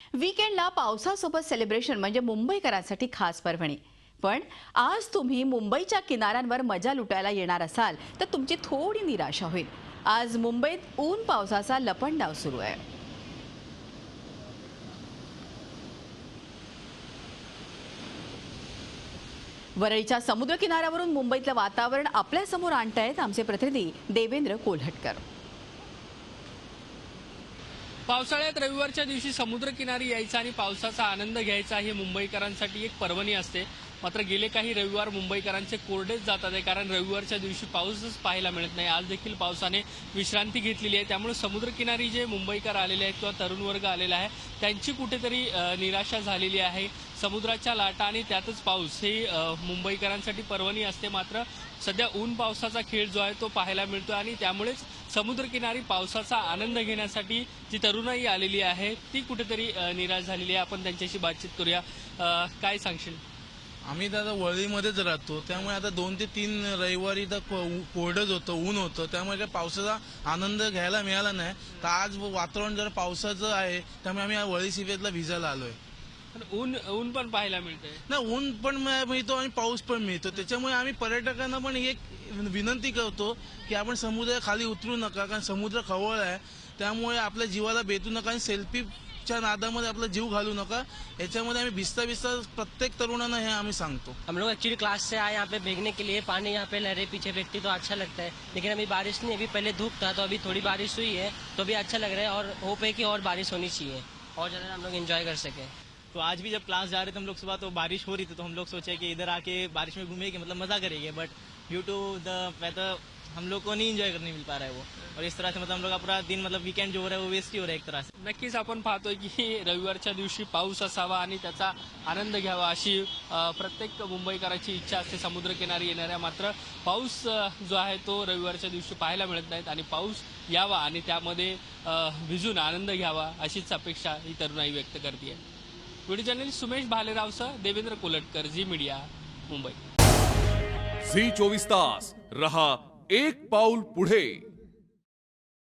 वीकेंडला पावसासोबत सेलिब्रेशन म्हणजे मुंबईकरांसाठी खास पर्वणी. पण आज तुम्ही मुंबईच्या किनाऱ्यांवर मजा लुटायला येणार असाल तर तुमची थोडी निराशा होईल. आज मुंबईत ऊन पावसाचा लपंडाव सुरू आहे. वरळीच्या समुद्र किनाऱ्यावरून मुंबईतलं वातावरण आपल्या समोर आणतायत आमचे प्रतिनिधी देवेंद्र कोल्हटकर. पावसाळ्यात रविवारच्या दिवशी समुद्रकिनारी यायचा आणि पावसाचा आनंद घ्यायचा ही मुंबईकरांसाठी एक पर्वणी असते. मात्र गेले काही रविवार मुंबईकरांचे कोरडेच जातात आहे, कारण रविवारच्या दिवशी पाऊसच पाहायला मिळत नाही. आज देखील पावसाने विश्रांती घेतलेली आहे. त्यामुळे समुद्रकिनारी जे मुंबईकर आलेले आहेत किंवा तरुण वर्ग आलेला आहे त्यांची कुठेतरी निराशा झालेली आहे. समुद्राच्या लाटा आणि त्यातच पाऊस ही मुंबईकरांसाठी पर्वणी असते. मात्र सध्या ऊन पावसाचा खेळ जो आहे तो पाहायला मिळतो आणि त्यामुळेच समुद्रकिनारी पावसाचा आनंद घेण्यासाठी जी तरुणाई आलेली आहे ती कुठेतरी निराश झालेली आहे. आपण त्यांच्याशी बातचीत करूया. काय सांगशील? आम्ही दादा वळीमध्येच राहतो, त्यामुळे आता 2 ते 3 रविवारी तर कोरडंच होतं, ऊन होतं, त्यामुळे काय पावसाचा आनंद घ्यायला मिळाला नाही. तर आज वातावरण जरा पावसाचं आहे, त्यामुळे आम्ही वळी सीवेतला भिजायला आलोय. ऊन पण पाहायला मिळतंय ना, ऊन पण मिळतो आणि पाऊस पण मिळतो. त्याच्यामुळे आम्ही पर्यटकांना पण एक विनंती करतो की आपण समुद्र खाली उतरू नका, कारण समुद्र खवळ आहे. त्यामुळे आपल्या जीवाला बेतू नका आणि सेल्फीच्या नादामध्ये आपला जीव घालू नका. याच्यामध्ये आम्ही भिजता भिजता प्रत्येक तरुणांना हे आम्ही सांगतो. हम लोग एक्चुअली क्लास से आए यहाँ पे भीगने के लिए, पानी यहाँ पे लहरें पीछे फेंकती तो अच्छा लगता है, लेकिन अभी बारिश नहीं, अभी पहले धूप था तो अभी थोड़ी बारिश हुई है तो अभी अच्छा लग रहा है और होप है कि और बारिश होनी चाहिए और ज़्यादा हम लोग एंजॉय कर सकें. तो आज भी जब क्लास जा रहे थे हम लोग सुबह, तो बारिश हो रही थी, तो हम लोग सोचे कि इधर आके बारिश में घूमेंगे, मतलब मजा करेंगे, but due to the weather हम लोग को नहीं एंजॉय करने मिल पा रहा है वो, और इस तरह से मतलब हम लोग का पूरा दिन, मतलब वीकेंड जो हो रहा है वो वेस्ट ही हो रहा है एक तरह से. नक्कीच आपण पाहतोय की रविवारच्या दिवशी पाऊस असावा आणि त्याचा आनंद घ्यावा अशी प्रत्येक मुंबईकरांची इच्छा असते समुद्रकिनारी येणाऱ्या. मात्र पाऊस जो आहे तो रविवारच्या दिवशी पाहायला मिळत नाहीत आणि पाऊस यावा आणि त्यामध्ये भिजून आनंद घ्यावा अशीच अपेक्षा ही तरुणाई व्यक्त करते. व्हिडिओ जर्नलिस्ट सुमेश भालेरावसह Devendra Kolatkar, Zee media, Mumbai. Zee 24 तास रहा एक पाऊल पुढे.